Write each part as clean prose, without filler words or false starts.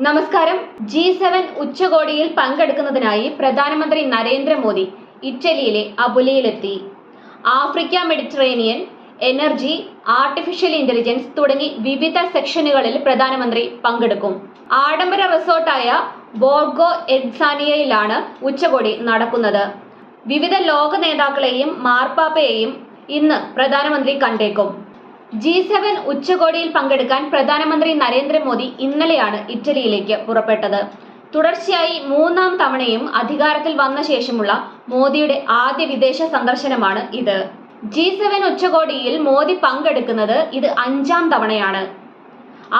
നമസ്കാരം. G7 ഉച്ചകോടിയിൽ പങ്കെടുക്കുന്നതിനായി പ്രധാനമന്ത്രി നരേന്ദ്രമോദി ഇറ്റലിയിലെ അബുലയിലെത്തി. Africa, Mediterranean, energy, artificial intelligence തുടങ്ങി വിവിധ സെക്ഷനുകളിൽ പ്രധാനമന്ത്രി പങ്കെടുക്കും. ആഡംബര റിസോർട്ടായ ബോർഗോ എഗ്സാനിയയിലാണ് ഉച്ചകോടി നടക്കുന്നത്. വിവിധ ലോക നേതാക്കളെയും മാർപ്പാപ്പയെയും ഇന്ന് പ്രധാനമന്ത്രി കണ്ടേക്കും. G7 ഉച്ചകോടിയിൽ പങ്കെടുക്കാൻ പ്രധാനമന്ത്രി നരേന്ദ്രമോദി ഇന്നലെയാണ് ഇറ്റലിയിലേക്ക് പുറപ്പെട്ടത്. തുടർച്ചയായി 3-ാം തവണയും അധികാരത്തിൽ വന്ന ശേഷമുള്ള മോദിയുടെ ആദ്യ വിദേശ സന്ദർശനമാണ് ഇത്. G7 ഉച്ചകോടിയിൽ മോദി പങ്കെടുക്കുന്നത് ഇത് 5-ാം തവണയാണ്.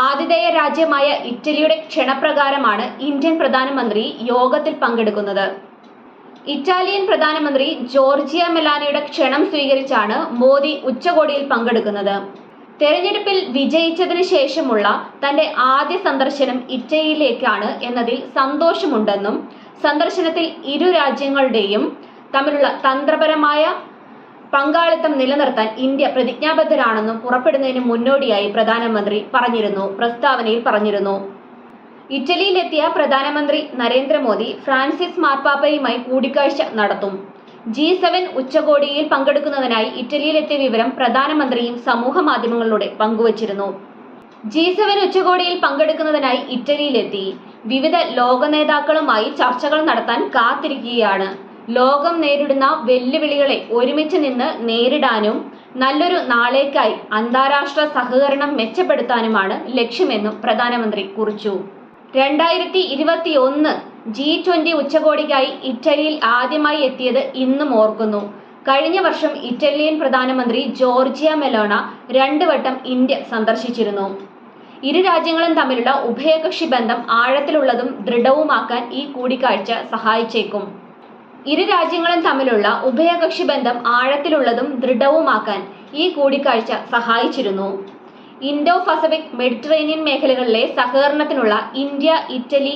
ആതിഥേയ രാജ്യമായ ഇറ്റലിയുടെ ക്ഷണപ്രകാരമാണ് ഇന്ത്യൻ പ്രധാനമന്ത്രി യോഗത്തിൽ പങ്കെടുക്കുന്നത്. ഇറ്റാലിയൻ പ്രധാനമന്ത്രി ജോർജിയ മെലോനിയുടെ ക്ഷണം സ്വീകരിച്ചാണ് മോദി ഉച്ചകോടിയിൽ പങ്കെടുക്കുന്നത്. തെരഞ്ഞെടുപ്പിൽ വിജയിച്ചതിന് ശേഷമുള്ള തന്റെ ആദ്യ സന്ദർശനം ഇറ്റലിയിലേക്കാണ് എന്നതിൽ സന്തോഷമുണ്ടെന്നും സന്ദർശനത്തിൽ ഇരു രാജ്യങ്ങളുടെയും തമ്മിലുള്ള തന്ത്രപരമായ പങ്കാളിത്തം നിലനിർത്താൻ ഇന്ത്യ പ്രതിജ്ഞാബദ്ധരാണെന്നും പുറപ്പെടുന്നതിന് മുന്നോടിയായി പ്രധാനമന്ത്രി പ്രസ്താവനയിൽ പറഞ്ഞിരുന്നു. ഇറ്റലിയിലെത്തിയ പ്രധാനമന്ത്രി നരേന്ദ്രമോദി ഫ്രാൻസിസ് മാർപ്പാപ്പയുമായി കൂടിക്കാഴ്ച നടത്തും. G7 ഉച്ചകോടിയിൽ പങ്കെടുക്കുന്നതിനായി ഇറ്റലിയിലെത്തിയ വിവരം പ്രധാനമന്ത്രിയും സമൂഹ മാധ്യമങ്ങളിലൂടെ പങ്കുവച്ചിരുന്നു. G7 ഉച്ചകോടിയിൽ പങ്കെടുക്കുന്നതിനായി ഇറ്റലിയിലെത്തി വിവിധ ലോക നേതാക്കളുമായി ചർച്ചകൾ നടത്താൻ കാത്തിരിക്കുകയാണ്. ലോകം നേരിടുന്ന വെല്ലുവിളികളെ ഒരുമിച്ച് നിന്ന് നേരിടാനും നല്ലൊരു നാളേക്കായി അന്താരാഷ്ട്ര സഹകരണം മെച്ചപ്പെടുത്താനുമാണ് ലക്ഷ്യമെന്നും പ്രധാനമന്ത്രി കുറിച്ചു. 2021 G20 ഉച്ചകോടിക്കായി ഇറ്റലിയിൽ ആദ്യമായി എത്തിയത് ഇന്നും ഓർക്കുന്നു. കഴിഞ്ഞ വർഷം ഇറ്റാലിയൻ പ്രധാനമന്ത്രി ജോർജിയ മെലോണ 2 വട്ടം ഇന്ത്യ സന്ദർശിച്ചിരുന്നു. ഇരു രാജ്യങ്ങളും തമ്മിലുള്ള ഉഭയകക്ഷി ബന്ധം ആഴത്തിലുള്ളതും ദൃഢവുമാക്കാൻ ഈ കൂടിക്കാഴ്ച സഹായിച്ചേക്കും. ഇൻഡോ പസഫിക്, മെഡിറ്ററേനിയൻ മേഖലകളിലെ സഹകരണത്തിനുള്ള ഇന്ത്യ-ഇറ്റലി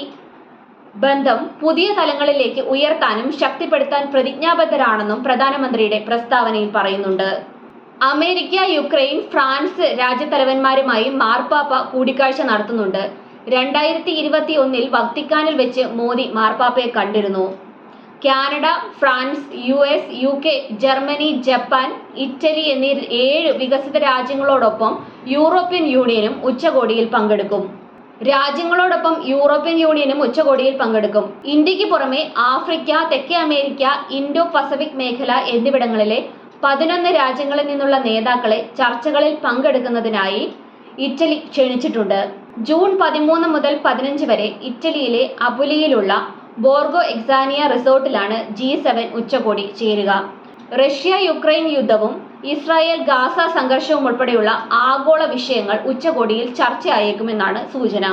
ബന്ധം പുതിയ തലങ്ങളിലേക്ക് ഉയർത്താനും ശക്തിപ്പെടുത്താൻ പ്രതിജ്ഞാബദ്ധരാണെന്നും പ്രധാനമന്ത്രിയുടെ പ്രസ്താവനയിൽ പറയുന്നുണ്ട്. അമേരിക്ക, യുക്രൈൻ, ഫ്രാൻസ് രാജ്യത്തലവന്മാരുമായി മാർപ്പാപ്പ കൂടിക്കാഴ്ച നടത്തുന്നുണ്ട്. 2021 വത്തിക്കാനിൽ വെച്ച് മോദി മാർപ്പാപ്പയെ കണ്ടിരുന്നു. Canada, France, US, UK, Germany, Japan, Italy എന്നീ 7 വികസിത രാജ്യങ്ങളോടൊപ്പം യൂറോപ്യൻ യൂണിയനും ഉച്ചകോടിയിൽ പങ്കെടുക്കും. ഇന്ത്യക്ക് പുറമെ ആഫ്രിക്ക, തെക്കേ അമേരിക്ക, ഇൻഡോ പസഫിക് മേഖല എന്നിവിടങ്ങളിലെ 11 രാജ്യങ്ങളിൽ നിന്നുള്ള നേതാക്കളെ ചർച്ചകളിൽ പങ്കെടുക്കുന്നതിനായി ഇറ്റലി ക്ഷണിച്ചിട്ടുണ്ട്. ജൂൺ 13 മുതൽ 15 വരെ ഇറ്റലിയിലെ അബുലയിലുള്ള ബോർഗോ എഗ്സാനിയ റിസോർട്ടിലാണ് G7 ഉച്ചകോടി ചേരുക. റഷ്യ-യുക്രൈൻ യുദ്ധവും ഇസ്രായേൽ-ഗാസ സംഘർഷവും ഉൾപ്പെടെയുള്ള ആഗോള വിഷയങ്ങൾ ഉച്ചകോടിയിൽ ചർച്ചയായേക്കുമെന്നാണ് സൂചന.